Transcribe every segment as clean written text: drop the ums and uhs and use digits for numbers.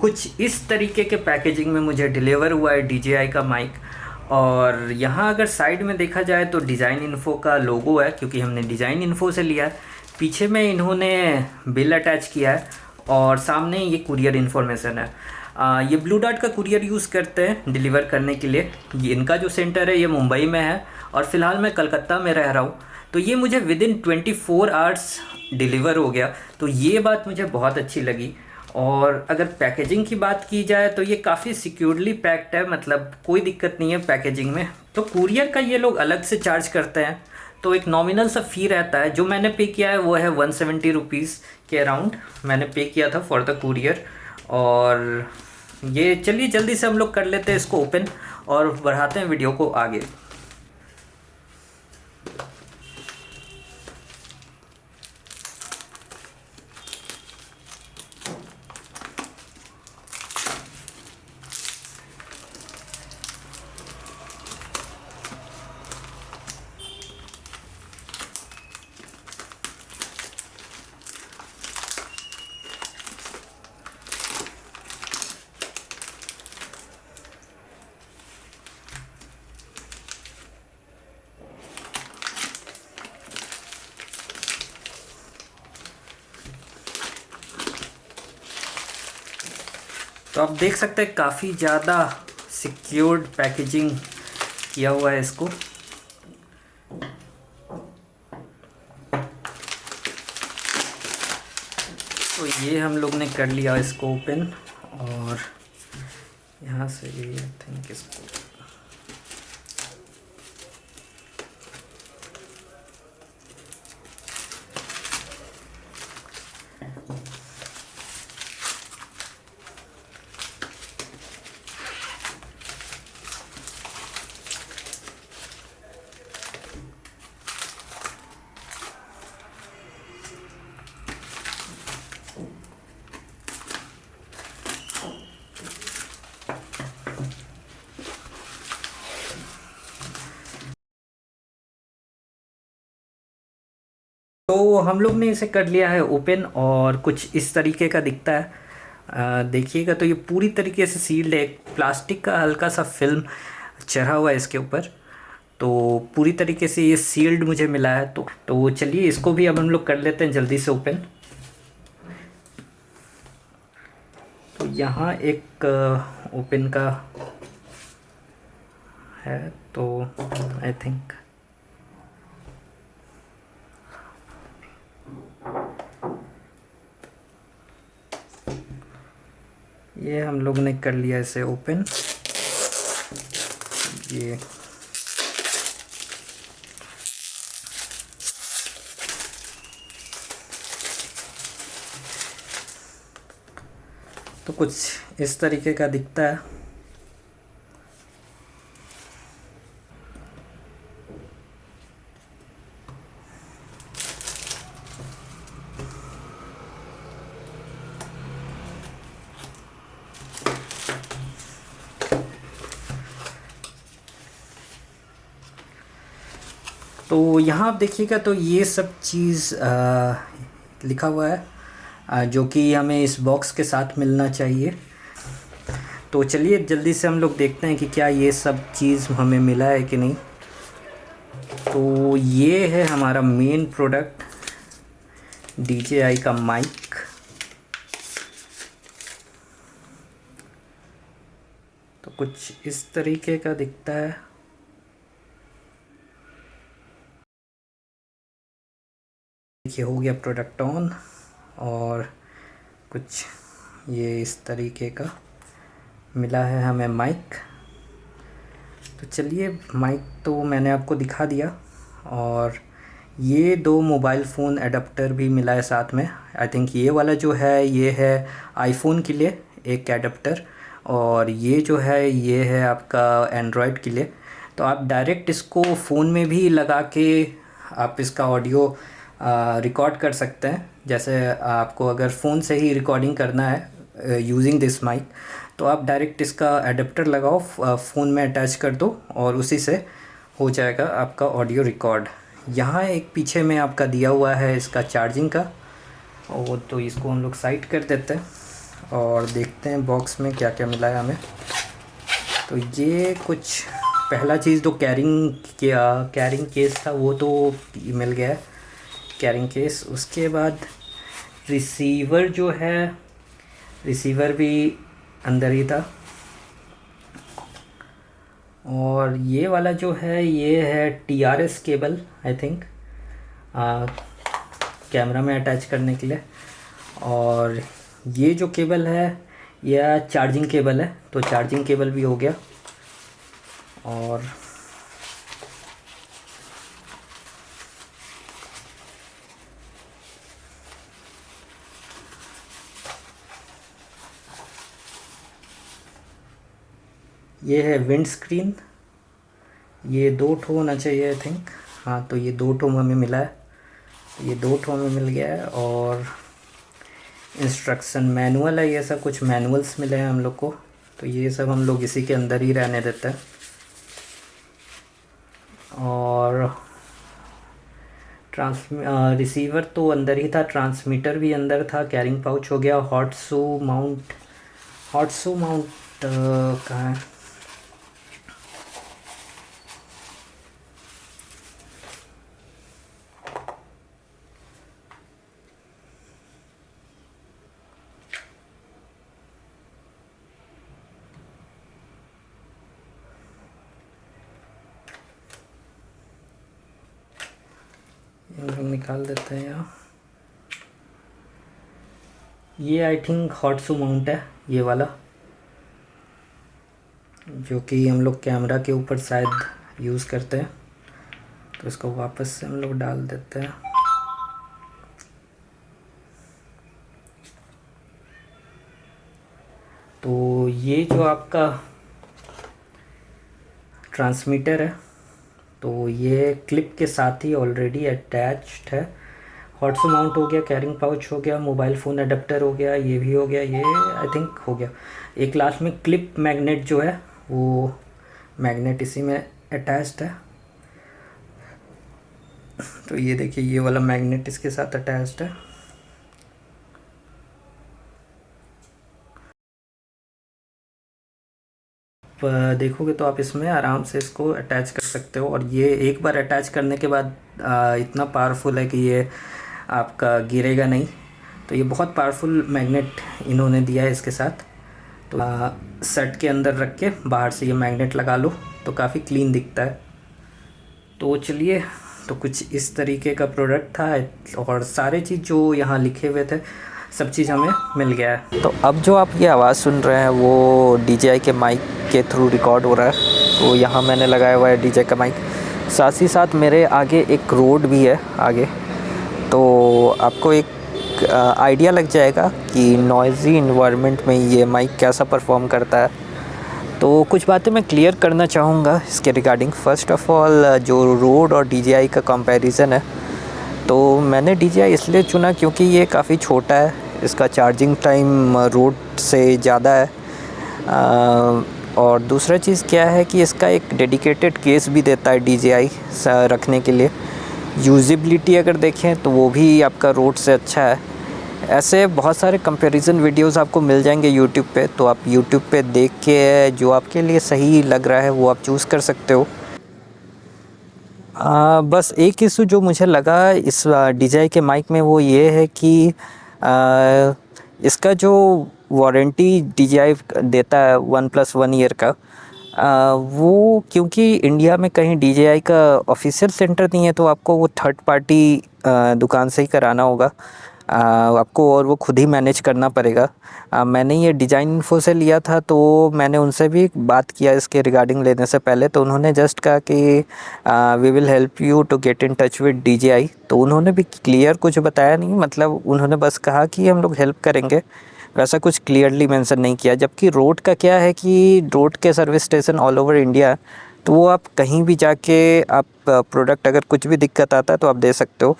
कुछ इस तरीके के पैकेजिंग में मुझे डिलीवर हुआ है DJI का माइक। और यहाँ अगर साइड में देखा जाए तो डिज़ाइन इन्फो का लोगो है, क्योंकि हमने डिज़ाइन इन्फो से लिया है। पीछे में इन्होंने बिल अटैच किया है और सामने ये कुरियर इन्फॉर्मेशन है। ये ब्लू डार्ट का कुरियर यूज़ करते हैं डिलीवर करने के लिए। ये इनका जो सेंटर है ये मुंबई में है और फ़िलहाल मैं कलकत्ता में रह रहा हूँ। तो ये मुझे विदिन 24 आवर्स डिलीवर हो गया, तो ये बात मुझे बहुत अच्छी लगी। और अगर पैकेजिंग की बात की जाए तो ये काफ़ी सिक्योरली पैक्ड है, मतलब कोई दिक्कत नहीं है पैकेजिंग में। तो कुरियर का ये लोग अलग से चार्ज करते हैं, तो एक नॉमिनल सा फ़ी रहता है। जो मैंने पे किया है वो है 170 रुपीज़ के अराउंड मैंने पे किया था फॉर द कुरियर। और ये चलिए जल्दी से हम लोग कर लेते हैं इसको ओपन और बढ़ाते हैं वीडियो को आगे। तो आप देख सकते हैं काफ़ी ज़्यादा सिक्योर्ड पैकेजिंग किया हुआ है इसको। तो ये हम लोग ने कर लिया इसको ओपन और यहाँ से आई थिंक इसको तो हम लोग ने इसे कर लिया है ओपन और कुछ इस तरीके का दिखता है। देखिएगा तो ये पूरी तरीके से सील्ड है, एक प्लास्टिक का हल्का सा फिल्म चढ़ा हुआ है इसके ऊपर। तो पूरी तरीके से ये सील्ड मुझे मिला है। तो चलिए इसको भी अब हम लोग कर लेते हैं जल्दी से ओपन। तो यहाँ एक ओपन का है, तो आई थिंक ये हम लोग ने कर लिया इसे ओपन। ये तो कुछ इस तरीके का दिखता है। तो यहाँ आप देखिएगा तो ये सब चीज़ लिखा हुआ है जो कि हमें इस बॉक्स के साथ मिलना चाहिए। तो चलिए जल्दी से हम लोग देखते हैं कि क्या ये सब चीज़ हमें मिला है कि नहीं। तो ये है हमारा मेन प्रोडक्ट DJI का माइक। तो कुछ इस तरीके का दिखता है। देखिए हो गया प्रोडक्ट ऑन और कुछ ये इस तरीके का मिला है हमें माइक। तो चलिए माइक तो मैंने आपको दिखा दिया और ये 2 मोबाइल फ़ोन एडाप्टर भी मिला है साथ में। आई थिंक ये वाला जो है ये है आईफोन के लिए एक एडाप्टर और ये जो है ये है आपका एंड्रॉयड के लिए। तो आप डायरेक्ट इसको फ़ोन में भी लगा के आप इसका ऑडियो रिकॉर्ड कर सकते हैं। जैसे आपको अगर फ़ोन से ही रिकॉर्डिंग करना है यूजिंग दिस माइक, तो आप डायरेक्ट इसका एडाप्टर लगाओ, फ़ोन में अटैच कर दो और उसी से हो जाएगा आपका ऑडियो रिकॉर्ड। यहाँ एक पीछे में आपका दिया हुआ है इसका चार्जिंग का, और तो इसको हम लोग साइड कर देते हैं और देखते हैं बॉक्स में क्या क्या मिला है हमें। तो ये कुछ पहला चीज़ तो कैरिंग केस था, वो तो मिल गया है, कैरिंग केस। उसके बाद रिसीवर जो है, रिसीवर भी अंदर ही था। और ये वाला जो है ये है TRS cable, I think camera में अटैच करने के लिए। और ये जो केबल है यह चार्जिंग केबल है, तो चार्जिंग केबल भी हो गया। और ये है विंड स्क्रीन, ये 2 ठो होना चाहिए आई थिंक। हाँ, तो ये 2 ठो हमें मिला है, ये 2 ठो हमें मिल गया है। और इंस्ट्रक्शन मैनुअल है, ये सब कुछ मैनुअल्स मिले हैं हम लोग को, तो ये सब हम लोग इसी के अंदर ही रहने देते हैं। और रिसीवर तो अंदर ही था, ट्रांसमीटर भी अंदर था, कैरिंग पाउच हो गया। हॉट शू माउंट कहाँ है? हम निकाल देते हैं यहाँ। ये I think hot shoe mount है, ये वाला, जो कि हम लोग कैमरा के ऊपर शायद यूज़ करते हैं। तो इसको वापस से हम लोग डाल देते हैं। तो ये जो आपका ट्रांसमीटर है, तो ये क्लिप के साथ ही ऑलरेडी अटैच्ड है। हॉट माउंट हो गया, कैरिंग पाउच हो गया, मोबाइल फ़ोन अडेप्टर हो गया, ये भी हो गया, ये आई थिंक हो गया। एक लास्ट में क्लिप मैग्नेट जो है, वो मैग्नेट इसी में अटैच्ड है। तो ये देखिए, ये वाला मैग्नेट इसके साथ अटैच्ड है। देखोगे तो आप इसमें आराम से इसको अटैच कर सकते हो। और ये एक बार अटैच करने के बाद इतना पावरफुल है कि ये आपका गिरेगा नहीं। तो ये बहुत पावरफुल मैग्नेट इन्होंने दिया है इसके साथ। तो सेट के अंदर रख के बाहर से ये मैग्नेट लगा लो तो काफ़ी क्लीन दिखता है। तो चलिए, तो कुछ इस तरीके का प्रोडक्ट था। और सारे चीज़ जो यहाँ लिखे हुए थे सब चीज़ हमें मिल गया है। तो अब जो आप ये आवाज़ सुन रहे हैं वो DJI के माइक के थ्रू रिकॉर्ड हो रहा है। तो यहाँ मैंने लगाया हुआ है DJI का माइक। साथ ही साथ मेरे आगे एक रोड भी है आगे, तो आपको एक आइडिया लग जाएगा कि नॉइज़ी इन्वायरमेंट में ये माइक कैसा परफॉर्म करता है। तो कुछ बातें मैं क्लियर करना चाहूँगा इसके रिगार्डिंग। फ़र्स्ट ऑफ़ ऑल, जो रोड और DJI का कंपैरिजन है, तो मैंने DJI इसलिए चुना क्योंकि ये काफ़ी छोटा है, इसका चार्जिंग टाइम रोड से ज़्यादा है। और दूसरा चीज़ क्या है कि इसका एक डेडिकेटेड केस भी देता है DJI रखने के लिए। यूज़ेबिलिटी अगर देखें तो वो भी आपका रोड से अच्छा है। ऐसे बहुत सारे कंपैरिजन वीडियोस आपको मिल जाएंगे यूट्यूब पे, तो आप यूट्यूब पे देख के जो आपके लिए सही लग रहा है वो आप चूज़ कर सकते हो। बस एक इशू जो मुझे लगा इस DJI के माइक में वो ये है कि इसका जो वारंटी DJI देता है 1+1 ईयर का, वो क्योंकि इंडिया में कहीं DJI का ऑफिशियल सेंटर नहीं है, तो आपको वो थर्ड पार्टी दुकान से ही कराना होगा आपको, और वो खुद ही मैनेज करना पड़ेगा। मैंने ये डिज़ाइन इन्फो से लिया था, तो मैंने उनसे भी बात किया इसके रिगार्डिंग लेने से पहले। तो उन्होंने जस्ट कहा कि we will help you to get in touch with DJI। तो उन्होंने भी क्लियर कुछ बताया नहीं, मतलब उन्होंने बस कहा कि हम लोग हेल्प करेंगे, वैसा कुछ क्लियरली मेंशन नहीं किया। जबकि रोड का क्या है कि रोड के service station all over India, तो वो आप कहीं भी जाके आप प्रोडक्ट अगर कुछ भी दिक्कत आता है तो आप दे सकते हो।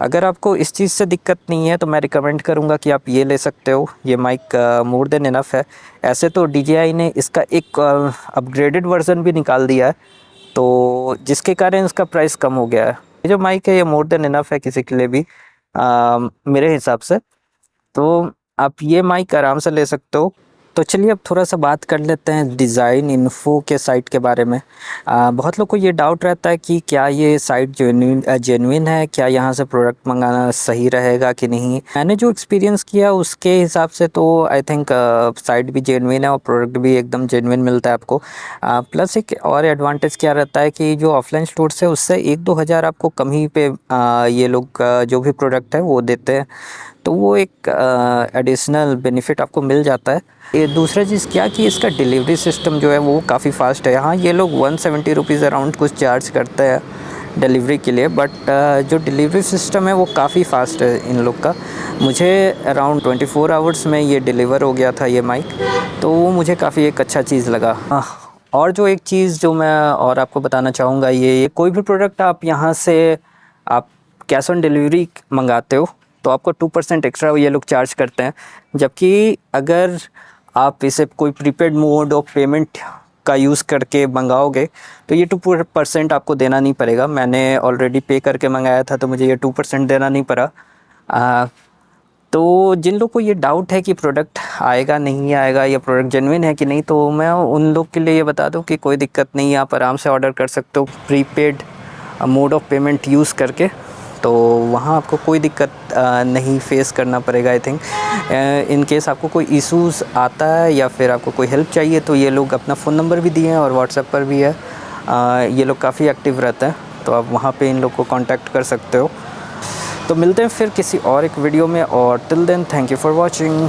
अगर आपको इस चीज़ से दिक्कत नहीं है तो मैं रिकमेंड करूँगा कि आप ये ले सकते हो। ये माइक मोर देन इनफ है। ऐसे तो DJI ने इसका एक अपग्रेडेड वर्ज़न भी निकाल दिया है, तो जिसके कारण इसका प्राइस कम हो गया है। ये जो माइक है ये मोर देन इनफ है किसी के लिए भी, मेरे हिसाब से। तो आप ये माइक आराम से ले सकते हो। तो चलिए अब थोड़ा सा बात कर लेते हैं डिज़ाइन इन्फो के साइट के बारे में। बहुत लोग को ये डाउट रहता है कि क्या ये साइट जेन्युइन है, क्या यहाँ से प्रोडक्ट मंगाना सही रहेगा कि नहीं। मैंने जो एक्सपीरियंस किया उसके हिसाब से तो आई थिंक साइट भी जेन्युइन है और प्रोडक्ट भी एकदम जेन्युइन मिलता है आपको। प्लस एक और एडवांटेज क्या रहता है कि जो ऑफलाइन स्टोर से उससे 1-2 हज़ार आपको कम ही पे ये लोग जो भी प्रोडक्ट है वो देते हैं, तो वो एक एडिशनल बेनिफिट आपको मिल जाता है। ये दूसरा चीज़ क्या कि इसका डिलीवरी सिस्टम जो है वो काफ़ी फ़ास्ट है। हाँ, ये लोग 170 रुपीज़ अराउंड कुछ चार्ज करते हैं डिलीवरी के लिए, बट जो डिलीवरी सिस्टम है वो काफ़ी फ़ास्ट है इन लोग का। मुझे अराउंड 24 आवर्स में ये डिलीवर हो गया था ये माइक, तो वो मुझे काफ़ी एक अच्छा चीज़ लगा। और जो एक चीज़ जो मैं और आपको बताना चाहूँगा, ये कोई भी प्रोडक्ट आप यहाँ से आप कैश ऑन डिलीवरी मंगाते हो तो आपको 2% एक्स्ट्रा ये लोग चार्ज करते हैं, जबकि अगर आप इसे कोई प्रीपेड मोड ऑफ पेमेंट का यूज़ करके मंगाओगे तो ये 2% आपको देना नहीं पड़ेगा। मैंने ऑलरेडी पे करके मंगाया था तो मुझे ये 2% देना नहीं पड़ा। तो जिन लोग को ये डाउट है कि प्रोडक्ट आएगा नहीं आएगा या प्रोडक्ट जेन्युइन है कि नहीं, तो मैं उन लोग के लिए ये बता दूं कि कोई दिक्कत नहीं है, आप आराम से ऑर्डर कर सकते हो prepaid mode of payment use करके। तो वहाँ आपको कोई दिक्कत नहीं फेस करना पड़ेगा। आई थिंक इन केस आपको कोई इश्यूज़ आता है या फिर आपको कोई हेल्प चाहिए तो ये लोग अपना फ़ोन नंबर भी दिए हैं और व्हाट्सएप पर भी है। ये लोग काफ़ी एक्टिव रहते हैं, तो आप वहाँ पे इन लोग को कांटेक्ट कर सकते हो। तो मिलते हैं फिर किसी और एक वीडियो में, और till then thank you for watching.